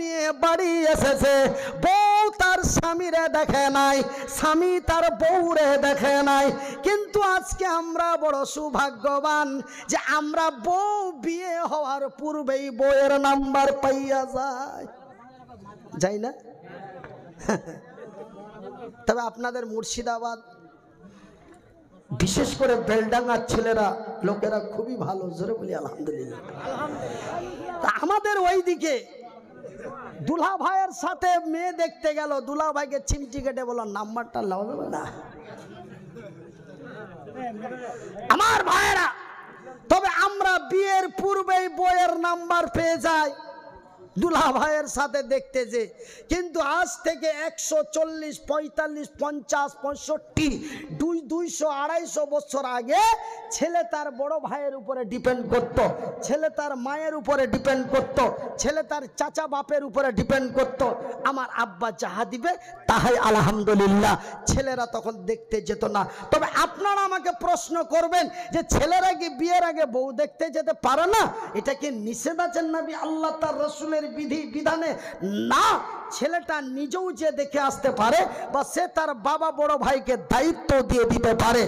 নিয়ে বাড়ি এসেছে, বউ তার স্বামীরে দেখে নাই, স্বামী তার বউরে দেখে নাই। কিন্তু আজকে আমরা বড় সৌভাগ্যবান যে আমরা বউ বিয়ে হওয়ার পূর্বেই বউয়ের নাম্বার পাইয়া যাই না? তবে আপনাদের মুর্শিদাবাদ বিশেষ করে বেলডাঙ্গার ছেলেরা লোকেরা খুবই ভালো, জোরে বলি আলহামদুলিল্লাহ। আমাদের ওইদিকে দুলা ভাইয়ের সাথে মেয়ে দেখতে গেল, দুলা ভাইকে চিমটি কেটে বলল নাম্বারটা লাও না আমার ভাইয়েরা। তবে আমরা বিয়ের পূর্বেই বইয়ের নাম্বার পেয়ে যাই দুলা ভাইয়ের সাথে দেখতে যে। কিন্তু আজ থেকে 140, 45, 50, 65, 200, 250 বছর আগে ছেলে তার বড় ভাইয়ের উপরে ডিপেন্ড করত, ছেলে তার মায়ের উপরে ডিপেন্ড করত, ছেলে তার চাচা বাপের উপরে ডিপেন্ড করত। আমার আব্বা যাহা দিবে তাহাই আলহামদুলিল্লাহ। ছেলেরা তখন দেখতে যেত না। তবে আপনারা আমাকে প্রশ্ন করবেন যে ছেলেরা কি বিয়ের আগে বউ দেখতে যেতে পারে না? এটা কি নিষেধ আছেন নবী আল্লাহ তার রসুলের বিধানে? না, ছেলেটা নিজেও যে দেখে আসতে পারে বা সে তার বাবা বড় ভাইকে দায়িত্ব দিয়ে দিতে পারে।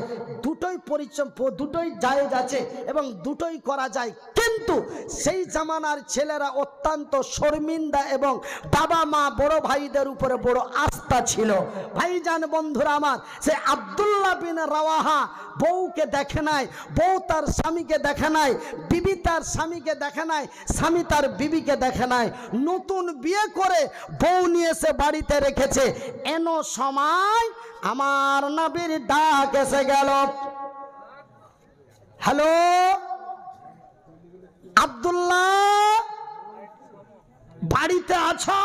দুটোই পরিশ্রম, দুটোই জায়েজ আছে এবং দুটোই করা যায়। কিন্তু সেই জামানার ছেলেরা অত্যন্ত শর্মিন্দা এবং বাবা মা বড় ভাইদের উপরে বড় আস্থা ছিল। ভাইজান বন্ধুরা আমার, সে আব্দুল্লাহ বিন রাওয়াহা বউকে দেখে নাই, বউ তার স্বামীকে দেখে নাই, বিবি তার স্বামীকে দেখে নাই, স্বামী তার বিবিকে দেখে নাই। নতুন বিয়ে করে বউ নিয়ে এসে বাড়িতে রেখেছে। এন সময় আমার নবীর ডাক এসে গেল, হ্যালো আব্দুল্লাহ, বাড়িতে আছো?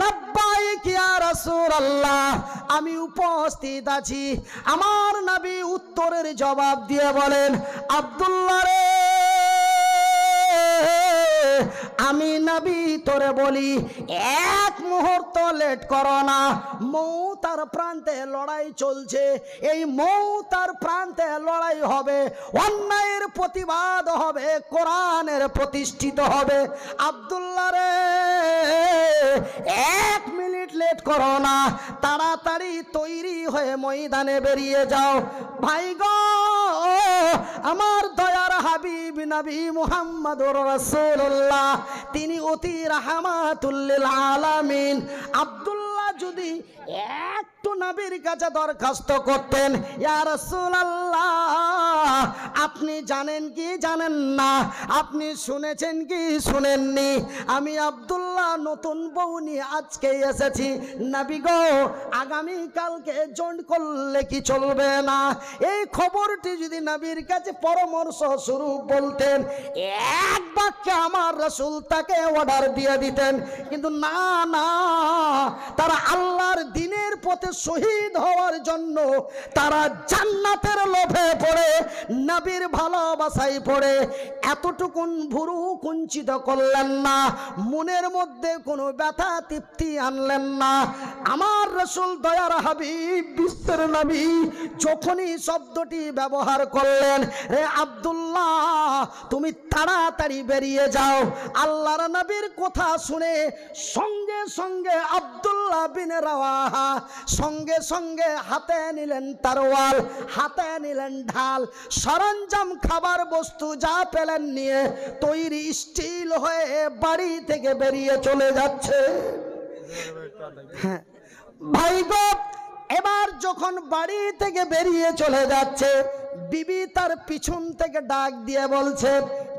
লাব্বাইক ইয়া রাসূলুল্লাহ, আমি উপস্থিত আছি। আমার নবী উত্তরের জবাব দিয়ে বলেন, আব্দুল্লাহ রে, আমি নবী তোরে বলি এক মুহূর্ত লেট করো না। মৌতার প্রান্তে লড়াই চলছে, এই মৌতার প্রান্তে লড়াই হবে, অন্যায়ের প্রতিবাদ হবে, কোরআনের প্রতিষ্ঠিত হবে। আব্দুল্লাহ রে, এক মিনিট লেট করো না, তাড়াতাড়ি তৈরি হয়ে ময়দানে বেরিয়ে যাও। ভাই গো, আমার দয়ার হাবিব নবী মুহাম্মদুর রাসূলুল্লাহ, তিনি অতি রাহমাতুল লিল আলামিন। আব্দুল্লাহ যদি একটু নবীর কাছে দরখাস্ত করতেন, ইয়া রাসূলুল্লাহ, আপনি জানেন কি জানেন না, আপনি শুনেছেন কি শুনেননি, আমি আব্দুল্লাহ নতুন বউ নিয়ে আজকে এসেছি, নবী গো আগামী কালকে জয়েন করলে কি চলবে না? এই খবরটি যদি নবীর কাছে পরামর্শ স্বরূপ বলতেন, এক বাক্যে আমার রাসূল তাকে অর্ডার দিয়ে দিতেন। কিন্তু না না, তারা আল্লাহর দ্বীনের পথে শহীদ হওয়ার জন্য তারা জান্নাতের লোভে পড়ে, নবীর ভালোবাসায় পড়ে এতটুকুন ভুরু কুঞ্চিত করলেন না, মনের মধ্যে কোনো ব্যথা তৃপ্তি আনলেন না। আমার রাসূল দয়ার হাবিব বিশ্বের নবী যখনই শব্দটি ব্যবহার করলেন, রে আব্দুল্লাহ তুমি তাড়াতাড়ি বেরিয়ে যাও, আল্লাহর নবীর কথা শুনে সঙ্গে সঙ্গে আব্দুল্লাহ বিন রাওয়াহা সঙ্গে সঙ্গে হাতে নিলেন তরোয়াল, হাতে নিলেন ঢাল, সরঞ্জাম খাবার বস্তু যা পেলেন নিয়ে তৈরি স্টিল হয়ে বাড়ি থেকে বেরিয়ে চলে যাচ্ছে। হ্যাঁ ভাই গো, এবার যখন বাড়ি থেকে বেরিয়ে চলে যাচ্ছে, বিবি তার পিছন থেকে ডাক দিয়ে বলছে,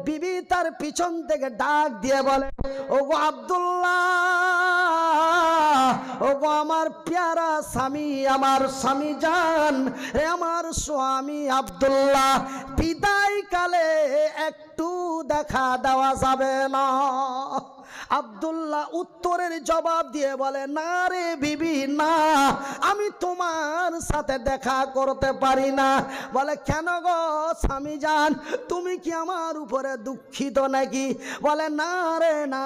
বিবি তার পিছন থেকে ডাক দিয়ে বলে, ওগো আব্দুল্লাহ, ওগো আমার প্যারা স্বামী, আমার স্বামী জান, রে আমার স্বামী আব্দুল্লাহ, বিদায় কালে একটু দেখা দেওয়া যাবে না? আব্দুল্লাহ উত্তরের জবাব দিয়ে বলে, না রে বিবি, না, আমি তোমার সাথে দেখা করতে পারি না। বলে, কেন গো স্বামী জান, তুমি কি আমার উপরে দুঃখিত নাকি? বলে, না রে না,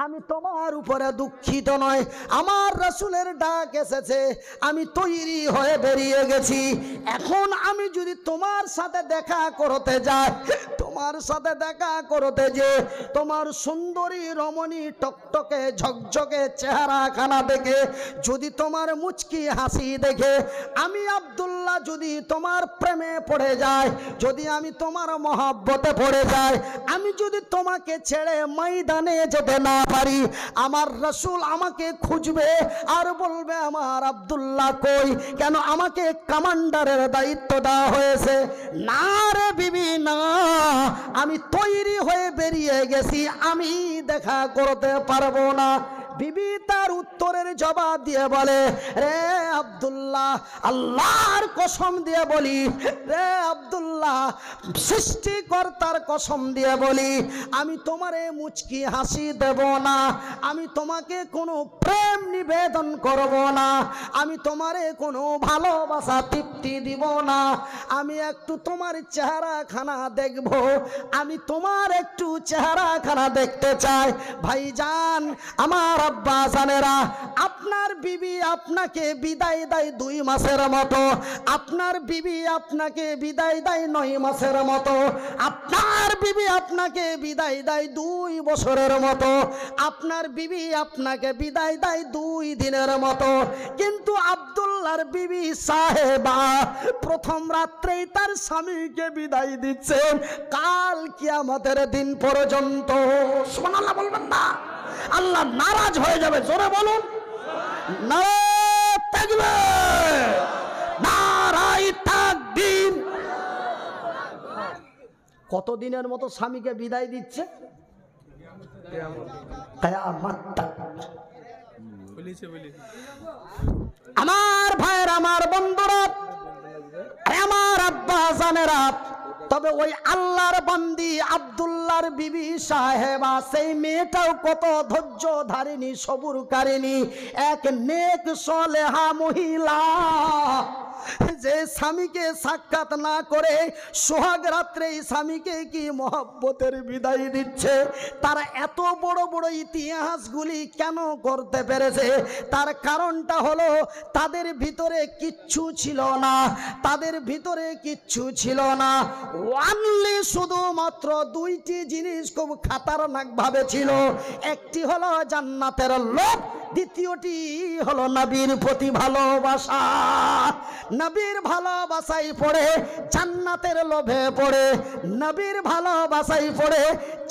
আমি তোমার উপরে দুঃখিত নয়, আমার রাসূলের ডাক এসেছে, আমি তৈরি হয়ে বেরিয়ে গেছি। এখন আমি যদি তোমার সাথে দেখা করতে যাই, তোমার সাথে দেখা করতে যে তোমার সুন্দরী রমণী টকটকে ঝকঝকে চেহারা খানা দেখে, যদি তোমার মুচকি হাসি দেখে আমি আব্দুল্লাহ যদি তোমার প্রেমে পড়ে যায়, যদি আমি তোমার মহব্বতে পড়ে যাই, আমি যদি তোমাকে ছেড়ে ময়দানে যেতে না পারি, আমার রাসূল আমাকে খুঁজবে আর বলবে আমার আব্দুল্লাহ কই, কেন আমাকে কমান্ডারের দায়িত্ব দেওয়া হয়েছে। না রে বিবি না, আমি তৈরি হয়ে বেরিয়ে গেছি, আমি দেখা করতে পারবো না। বিবি তার উত্তরের জবাব দিয়ে বলে, রে আব্দুল্লাহ, আল্লাহর কসম দিয়ে বলি, রে আব্দুল্লাহ, সৃষ্টিকর্তার কসম দিয়ে বলি, আমি তোমারে মুচকি হাসি দেব না, আমি তোমাকে কোনো প্রেম নিবেদন করব না, আমি তোমারে কোনো ভালোবাসা তৃপ্তি দিব না, আমি একটু তোমার চেহারা খানা দেখব, আমি তোমার একটু চেহারা খানা দেখতে চাই। ভাইজান, আমার আব্বা জানেরা, আপনার বিবি আপনাকে বিদায় দেয় 2 মাসের মতো, আপনার বিবি আপনাকে বিদায় দেয় 9 মাসের মতো, আপনার বিবি আপনাকে বিদায় দেয় 2 বছরের মতো, আপনার বিবি আপনাকে বিদায় দেয় 2 দিনের মতো। কিন্তু আব্দুল্লাহর বিবি সাহেবা প্রথম রাত্রেই তার স্বামীকে বিদায় দিচ্ছেন কাল কিয়ামতের দিন পর্যন্ত। সুবহানাল্লাহ বলবেন না? আল্লাহ নারাজ হয়ে যাবে। জোরে বলুন নারায়ে তাকবীর, নারায়ে তাকবীর। কতদিনের মতো স্বামীকে বিদায় দিচ্ছে? কিয়ামত তক। আমার ভাইয়ের, আমার বন্ধুরা, আমার আব্বা জানেরা, তবে ওই আল্লাহর বান্দি আব্দুল্লাহর বিবি সাহেবা, সেই মেয়েটাও কত ধৈর্য ধারিনী, সবুরকারিনী, এক নেক সলেহা মহিলা, যে স্বামীকে সাক্ষাৎ না করে সোহাগ রাত্রে স্বামীকে কি মহব্বতের বিদায় দিচ্ছে। তারা এত বড় বড় ইতিহাসগুলি কেন করতে পেরেছে? তার কারণটা হলো তাদের ভিতরে কিচ্ছু ছিল না, তাদের ভিতরে কিচ্ছু ছিল না। ওয়ানলি শুধুমাত্র 2টি জিনিস খুব খাতারনাক ভাবে ছিল। একটি হলো জান্নাতের লোভ, দ্বিতীয়টি হলো নবীর প্রতি ভালোবাসা। নবীর ভালোবাসায় পড়ে জান্নাতের লোভে পড়ে, নবীর ভালোবাসায় পড়ে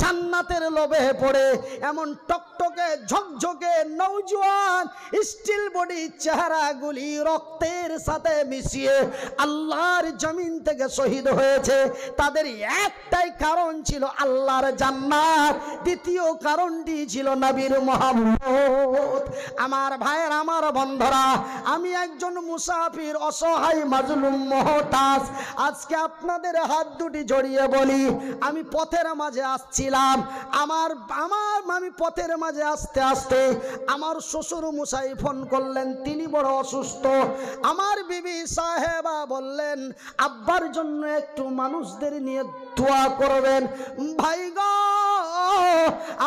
জান্নাতের লোভে পড়ে এমন টকটকে ঝকঝকে নওজোয়ান স্টিল বডি চেহারাগুলি রক্তের সাথে মিশিয়ে আল্লাহর জমিন থেকে শহীদ হয়েছে। তাদের একটাই কারণ ছিল আল্লাহর জান্নাত, দ্বিতীয় কারণটি ছিল নবীর মুহাম্মদ। আমার ভাইয়ের, আমার বন্ধুরা, আমি একজন মুসাফির, অসহায়, মাজলুম, মুহতাজ। আজকে আপনাদের হাত দুটি জড়িয়ে বলি, আমি পথের মাঝে আসছিলাম, আমি পথের মাঝে আসতে আসতে আমার শ্বশুর মশাই ফোন করলেন, তিনি বড় অসুস্থ। আমার বিবি সাহেবা বললেন আব্বার জন্য একটু মানুষদের নিয়ে দোয়া করবেন। ভাই গো,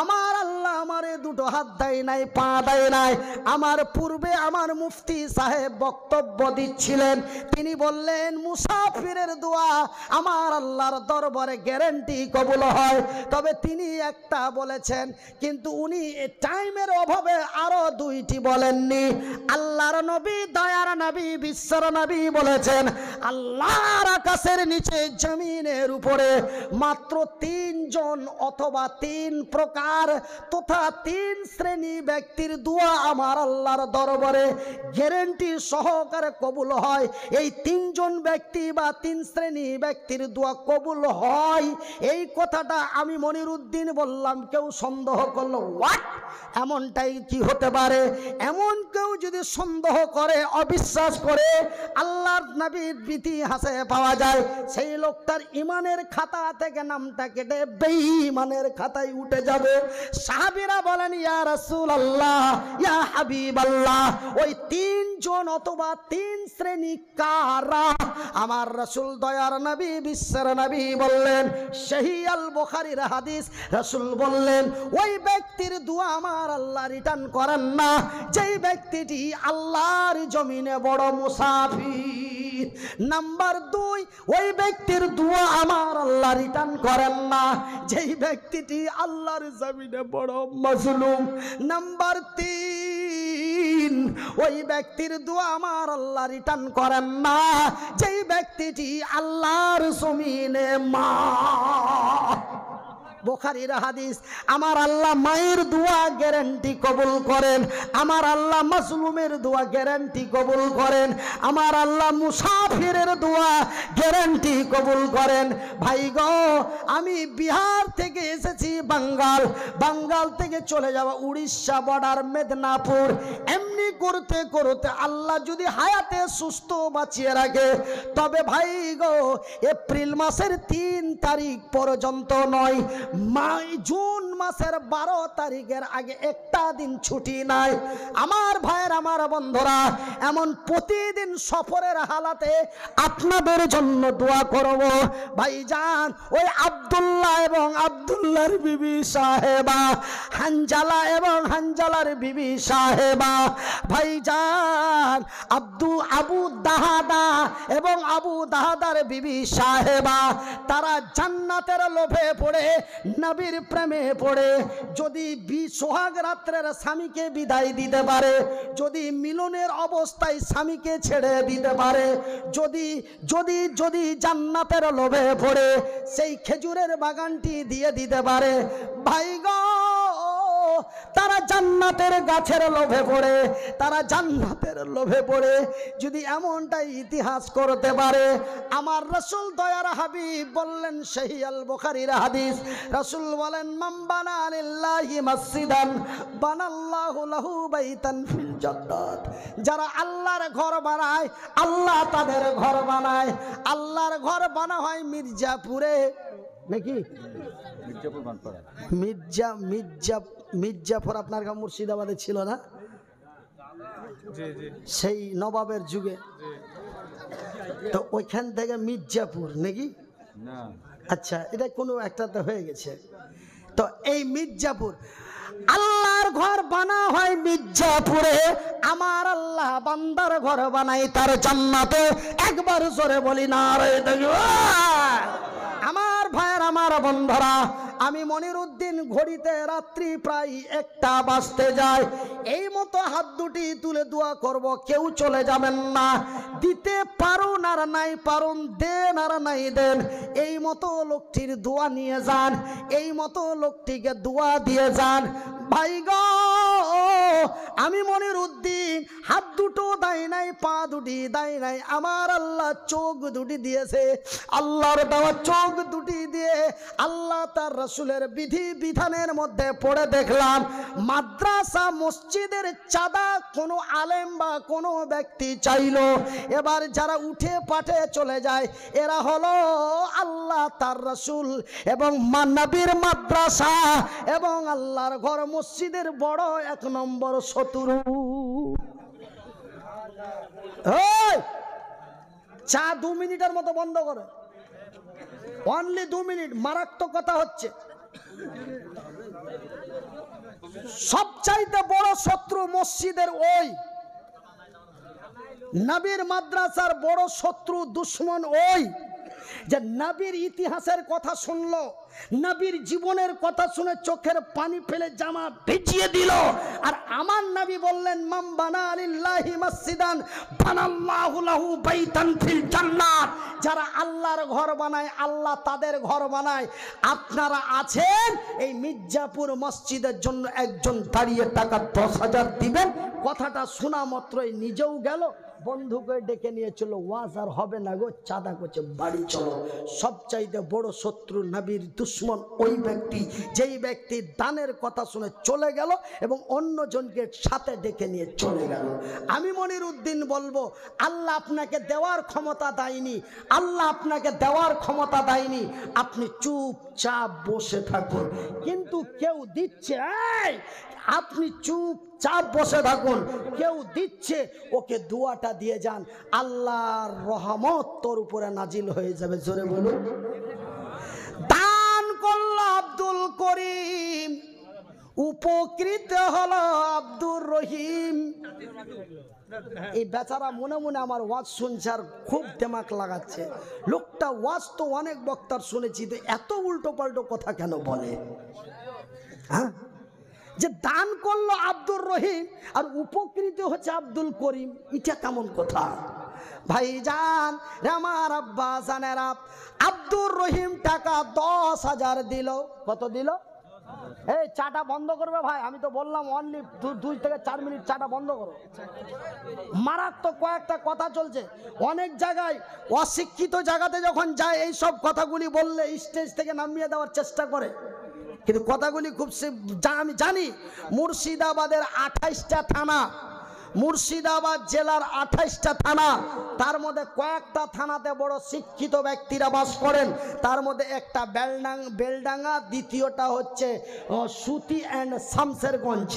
আমার আল্লাহ আমারে 2 হাত দেয় নাই, পা দেয় নাই। আমার পূর্বে আমার মুফতি সাহেব বক্তব্য দিচ্ছিলেন, তিনি বললেন মুসাফিরের দোয়া আমার আল্লাহর দরবারে গ্যারান্টি কবুল হয়। তবে তিনি একটা বলেছেন, কিন্তু উনি টাইমের অভাবে আরো 2টি বলেননি। আল্লাহর নবী, দয়ার নবী, বিশ্বর নবী বলেছেন আল্লাহর আকাশের নিচে জমিনের উপরে মাত্র 3 জন অথবা 3 প্রকার তথা 3 শ্রেণী ব্যক্তির দোয়া আমার আল্লাহর দরবারে গ্যারান্টি সহকারে কবুল হয়। এই 3 জন ব্যক্তি বা 3 শ্রেণী ব্যক্তির দোয়া কবুল হয়, এই কথাটা আমি মনিরউদ্দিন বললাম। কেউ সন্দেহ করলো, হোয়াট, এমনটাই কি হতে পারে? এমন কেউ যদি সন্দেহ করে, অবিশ্বাস করে, আল্লাহর নবীর ইতিহাসে পাওয়া যায় সেই লোকটার ইমানের খাতা থেকে নামটা কেটে বেঈমানের খাতায় উঠে যাবে। সাহাবীরা বলেন বললেন ইয়া রাসূলুল্লাহ, ইয়া হাবিবাল্লাহ, ওই তিনজন অথবা তিন শ্রেণী কারা? আমার রাসূল দয়ার নবী বিশ্বের নবী বললেন, সহিহ আল বুখারীর হাদিস, রাসূল বললেন ওই ব্যক্তির দোয়া আমার আল্লাহ রিটার্ন করেন না যেই ব্যক্তিটি আল্লাহর জমিনে বড় মুসাফির। নাম্বার 2, ওই ব্যক্তির দোয়া আমার আল্লাহ রিটার্ন করেন না যেই ব্যক্তিটি আল্লাহর জমিনে বড় মাজলুম। নাম্বার 3, ওই ব্যক্তির দোয়া আমার আল্লাহ রিটার্ন করেন না যেই ব্যক্তিটি আল্লাহর জমিনে মা। বুখারীর হাদিস। আমার আল্লাহ মায়ের দোয়া গ্যারান্টি কবুল করেন, আমার আল্লাহ মাজলুমের দোয়া গ্যারান্টি কবুল করেন, আমার আল্লাহ মুসাফিরের দোয়া গ্যারান্টি কবুল করেন। ভাই গো, আমি বিহার থেকে এসেছি বাঙ্গাল, বাঙ্গাল থেকে চলে যাওয়া উড়িষ্যা বর্ডার মেদিনীপুর। এমনি করতে করতে আল্লাহ যদি হায়াতে সুস্থ বাঁচিয়ে রাখে, তবে ভাই গো এপ্রিল মাসের 3 তারিখ পর্যন্ত নয়, জুন মাসের 12 তারিখের আগে একটা দিন ছুটি নাই। আমার ভাইয়ের, আমার বন্ধুরা, এমন প্রতিদিন সফরের হালাতে আপনাদের জন্য দোয়া করব। ভাইজান, ওই আব্দুল্লাহ এবং আব্দুল্লাহর বিবি সাহেবা, হানজালা এবং হানজালার বিবি সাহেবা, ভাইজান আবু দাহাদা এবং আবু দাহাদার বিবি সাহেবা, তারা জান্নাতের লোভে পড়ে, নবীর প্রেমে পড়ে যদি সোহাগ রাত্রের স্বামীকে বিদায় দিতে পারে, যদি মিলনের অবস্থায় স্বামীকে ছেড়ে দিতে পারে, যদি যদি যদি জান্নাতের লোভে পড়ে সেই খেজুরের বাগানটি দিয়ে দিতে পারে, ভাই গো তারা জান্নাতের গাছের লোভে পড়ে, তারা জান্নাতের লোভে পড়ে যদি এমনটাই ইতিহাস করতে পারে। আমার রাসূল দয়ার হাবিব বললেন, সহিহ আল বুখারীর হাদিস, রাসূল বলেন মান বানা লিল্লাহি মসজিদান বানাল্লাহু লাহু বাইতান ফিল জান্নাত। যারা আল্লাহর ঘর বানায়, আল্লাহ তাদের ঘর বানায়। আল্লাহর ঘর বানা হয় মির্জাপুরে নাকি? মির্জাপুর আপনার গাঁও মুর্শিদাবাদে ছিল না? সেই নবাবের যুগে তো ওইখান থেকে মির্জাপুর নাকি? আচ্ছা, এটা কোনো একটাতে হয়ে গেছে। তো এই মির্জাপুর, আল্লাহর ঘর বানা হয় মির্জাপুরে। আমার আল্লাহ বান্দার ঘর বানাই তার জান্নাতে। একবার জোরে বলি নারে তাকবীর। আমার ভাইয়ের, আমার বন্ধুরা, আমি মনিরউদ্দিন ঘড়িতে রাত্রি প্রায় 1টা বাজতে যায়। এই মতো হাত দুটি তুলে দোয়া করব, কেউ চলে যাবেন না। দিতে পারুন আর নাই পারুন, দেন আর নাই দেন, এই মতো লোকটির দোয়া নিয়ে যান, এই মতো লোকটিকে দোয়া দিয়ে যান। ভাই গো, আমি মনিরউদ্দিন হাত দুটো দেয় নাই, পা দুটি দেয় নাই, আমার আল্লাহ চোখ দুটি দিয়েছে। আল্লাহর দেওয়া চোখ দুটি দিয়ে আল্লাহ তার রাসূলের বিধি বিধানের মধ্যে পড়ে দেখলাম, মাদ্রাসা মসজিদের চাঁদা কোনো আলেম বা কোনো ব্যক্তি চাইলো, এবার যারা উঠে পাঠে চলে যায় এরা হলো আল্লাহ তার রাসূল এবং নবীর মাদ্রাসা এবং আল্লাহর ঘর মসজিদের বড় 1 নম্বর শত্রু। চা 2 মিনিটের মতো বন্ধ করে, অনলি 2 মিনিট। মারাত্মক কথা হচ্ছে। সবচাইতে বড় শত্রু মসজিদের ওই নবীর মাদ্রাসার বড় শত্রু দুশ্মন ওই যে নবীর ইতিহাসের কথা শুনলো, নবীর জীবনের কথা শুনে চোখের পানি ফেলে জামা ভিজিয়ে দিল। আর আমার নবী বললেন মান বানা লিল্লাহি মসজিদান বানাল্লাহু লাহু বাইতান ফিল জান্নাত। যারা আল্লাহর ঘর বানায় আল্লাহ তাদের ঘর বানায়। আপনারা আছেন, এই মির্জাপুর মসজিদের জন্য একজন দাঁড়িয়ে টাকা 10,000 দিবেন। কথাটা শোনা মাত্রই নিজেও গেল, বন্ধুকে ডেকে নিয়ে চলো, ওয়াজ আর হবে না গো, চাঁদা করছে, বাড়ি চলো। সবচাইতে বড় শত্রু নবীর দুশ্মন ওই ব্যক্তি, যেই ব্যক্তি দানের কথা শুনে চলে গেল এবং অন্যজনকে সাথে ডেকে নিয়ে চলে গেল। আমি মনিরউদ্দিন বলবো, আল্লাহ আপনাকে দেওয়ার ক্ষমতা দেয়নি, আল্লাহ আপনাকে দেওয়ার ক্ষমতা দেয়নি। আপনি চুপচাপ বসে থাকুন। কিন্তু কেউ দিচ্ছে, এই আপনি চুপচাপ বসে থাকুন, কেউ দিচ্ছে ওকে দোয়াটা দিয়ে যান, আল্লাহর রহমত তোর উপরে নাজিল হয়ে যাবে। জোরে বলুন। দান করলো আব্দুল করিম, উপকৃত হলো আব্দুর রহিম। এই বেচারা মনে মনে আমার ওয়াজ শুনছে আর খুব দেমাক লাগাচ্ছে। লোকটা ওয়াজ তো অনেক বক্তার শুনেছি, তো এত উল্টো পাল্টো কথা কেন বলে? হ্যাঁ, যে দান করলো আব্দুর রহিম আর উপকৃত হচ্ছে আব্দুল করিম, এটা কেমন কথা? ভাইজান, আমার আব্বা জানেরা, আব্দুর রহিম টাকা 10,000 দিল। কত দিল? এই চাটা বন্ধ করবে ভাই, আমি তো বললাম অনলি 2 থেকে 4 মিনিট চাটা বন্ধ করো। মারাত্মক কয়েকটা কথা চলছে অনেক জায়গায়। অশিক্ষিত জায়গাতে যখন যায় এই সব কথাগুলি বললে স্টেজ থেকে নামিয়ে দেওয়ার চেষ্টা করে, কিন্তু কথাগুলি খুব আমি জানি। মুর্শিদাবাদের 28টা থানা, মুর্শিদাবাদ জেলার 28টা থানা, তার মধ্যে কয়েকটা থানাতে বড় শিক্ষিত ব্যক্তিরা বাস করেন। তার মধ্যে একটা বেলডাঙ্গা, দ্বিতীয়টা হচ্ছে সুতি অ্যান্ড শামসেরগঞ্জ,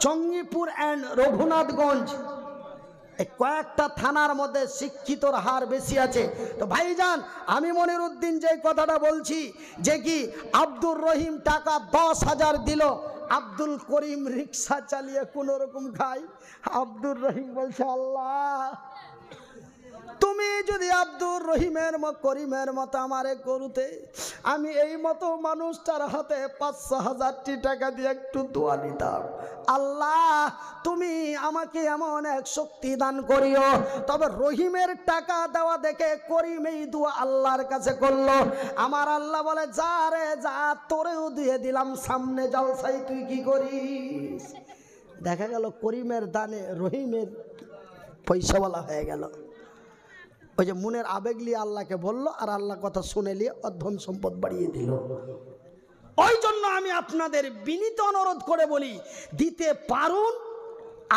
জঙ্গিপুর অ্যান্ড রঘুনাথগঞ্জ। এই কয়েকটা থানার মধ্যে শিক্ষিতর হার বেশি আছে। তো ভাইজান, আমি মনিরউদ্দিন যে কথাটা বলছি, যে কি আব্দুর রহিম টাকা 10,000 দিল, আব্দুল করিম রিক্সা চালিয়ে কোন রকম খায়। আব্দুর রহিম বলছে, আল্লাহ তুমি যদি আব্দুর রহিমের করিমের মতো আমারে করতে, আমি এই মতো মানুষটার হাতে 5,000 টাকা দিয়ে একটু দোয়া নিতাম। আল্লাহ তুমি আমাকে এমন এক শক্তি দান করিও। তবে রহিমের টাকা দেওয়া দেখে করিম এই দোয়া আল্লাহর কাছে করলো। আমার আল্লাহ বলে, যা রে যা, তোরেও দিয়ে দিলাম, সামনে জলসাই তুই কি করিস। দেখা গেল করিমের দানে রহিমের পয়সাওয়ালা হয়ে গেল। ওই যে মনের আবেগ নিয়ে আল্লাহকে বললো, আর আল্লাহ কথা শুনে নিয়ে অধন সম্পদ বাড়িয়ে দিল। ওই জন্য আমি আপনাদের বিনীত অনুরোধ করে বলি, দিতে পারুন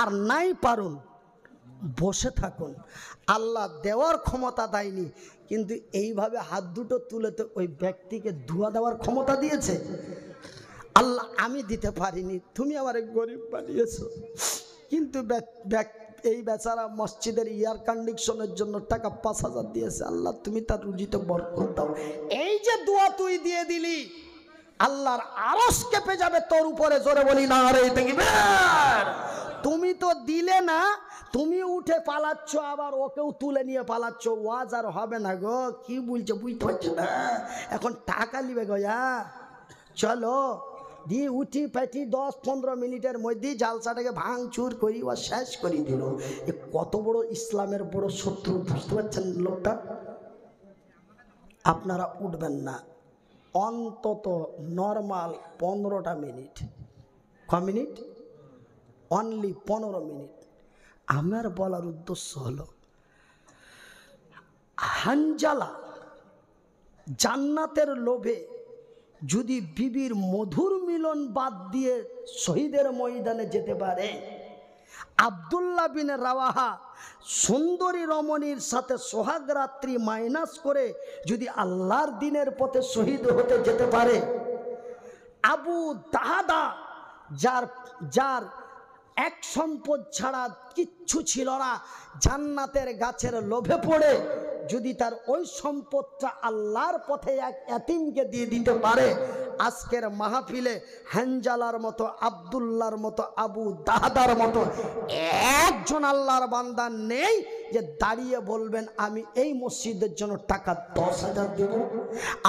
আর নাই পারুন, বসে থাকুন। আল্লাহ দেওয়ার ক্ষমতা দেয়নি, কিন্তু এইভাবে হাত দুটো তুলে তো ওই ব্যক্তিকে ধোয়া দেওয়ার ক্ষমতা দিয়েছে। আল্লাহ আমি দিতে পারিনি, তুমি আমার গরিব বানিয়েছো। কিন্তু এই বেচারা মসজিদের এয়ার কন্ডিশনের জন্য টাকা 5,000 দিয়েছে। আল্লাহ তুমি তার রুজিতে বরকত দাও। এই যে দোয়া তুই দিয়ে দিলি, আল্লাহর আরশ কেঁপে যাবে তোর উপরে। জোরে বলি না রে তাকবীর। তুমি তো দিলে না, তুমি উঠে পালাচ্ছ, আবার ওকেও তুলে নিয়ে পালাচ্ছ। ওয়াজ আর হবে না গো। কি বলছো বুঝতে পারছো না? এখন টাকা নিবে গো। চলো দিয়ে উঠি পেটি 10-15 মিনিটের মধ্যে জালসাটাকে ভাঙচুর করি ও শেষ করে দিল। এ কত বড় ইসলামের বড় শত্রু, বুঝতে পারছেন লোকটা? আপনারা উঠবেন না, অন্তত নর্মাল 15টা মিনিট। ক মিনিট? Only 15 minute. আমার বলার উদ্দেশ্য হলো, হানজালা জান্নাতের লোভে যদি বিবির মধুর মিলন বাদ দিয়ে শহীদের ময়দানে যেতে পারে, আব্দুল্লাহ বিন রাওয়াহা সুন্দরী রমণীর সাথে সোহাগ রাত্রি মাইনাস করে যদি আল্লাহর দিনের পথে শহীদ হতে যেতে পারে, আবু দাহাদা যার এক সম্পদ ছাড়া কিচ্ছু ছিল না, জান্নাতের গাছের লোভে পড়ে যদি তার ওই সম্পদটা আল্লাহর পথে এক এতিমকে দিয়ে দিতে পারে, আজকের মাহফিলে হানজালার মতো, আব্দুল্লাহর মতো, আবু দাহাদার মতো একজন আল্লাহর বান্দা নেই যে দাঁড়িয়ে বলবেন আমি এই মসজিদের জন্য টাকা 10,000 দেব।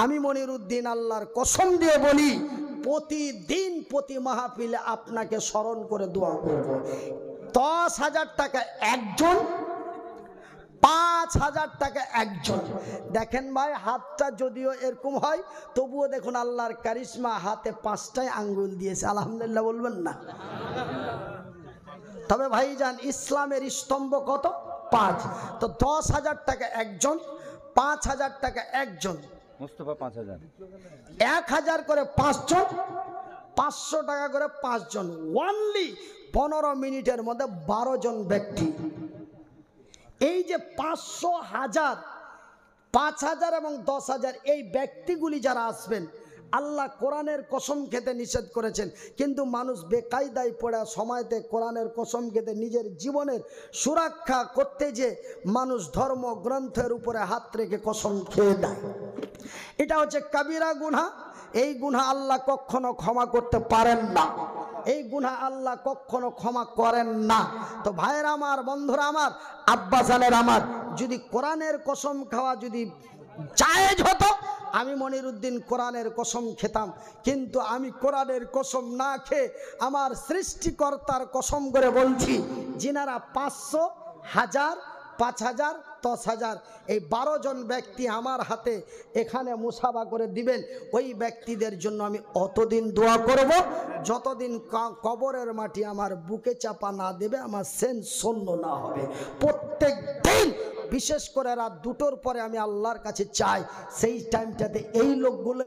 আমি মনিরউদ্দিন আল্লাহর কসম দিয়ে বলি, প্রতিদিন প্রতি মাহফিলে আপনাকে স্মরণ করে দোয়া করব। 10,000 টাকা একজন, 5,000 টাকা একজন। দেখেন ভাই, হাতটা যদিও এরকম হয়, তবুও দেখুন আল্লাহর কারিশমা, হাতে 5টাই আঙ্গুল দিয়েছে। আলহামদুলিল্লাহ বলবেন না? তবে ভাইজান, ইসলামের স্তম্ভ কত? 5। তো 10,000 টাকা একজন, 5,000 টাকা একজন, মুস্তাফা 5,000, 1,000 করে 5 জন, 500 টাকা করে 5 জন। অনলি 15 মিনিটের মধ্যে 12 জন ব্যক্তি। এই যে 500,000 5,000 এবং 10,000 এই ব্যক্তিগুলি যারা আসবেন, আল্লাহ কোরআনের কসম খেতে নিষেধ করেছেন, কিন্তু মানুষ বেকায়দায় পড়া সময়তে কোরআনের কসম খেতে নিজের জীবনের সুরক্ষা করতে যে মানুষ ধর্মগ্রন্থের উপরে হাত রেখে কসম খেয়ে দেয়। এটা হচ্ছে কাবিরা গুনাহ। এই গুনাহ আল্লাহ কখনো ক্ষমা করতে পারেন না, এই গুনাহ আল্লাহ কখনো ক্ষমা করেন না। তো ভাইয়েরা আমার, বন্ধুরা আমার, আব্বাসানের আমার, যদি কোরআনের কসম খাওয়া যদি জায়েজ হতো, আমি মনিরুদ্দিন কোরআনের কসম খেতাম। কিন্তু আমি কোরআনের কসম না খেয়ে আমার সৃষ্টিকর্তার কসম করে বলছি, যিনারা 500, 1000, 5,000, 10,000 এই 12 জন ব্যক্তি আমার হাতে এখানে মুসাফা করে দিবেন, ওই ব্যক্তিদের জন্য আমি অতদিন দোয়া করব যতদিন কবরের মাটি আমার বুকে চাপা না দেবে, আমার সেন্স শূন্য না হবে। প্রত্যেক দিন বিশেষ করে রাত 2টোর পরে আমি আল্লাহর কাছে চাই, সেই টাইমটাতে এই লোকগুলো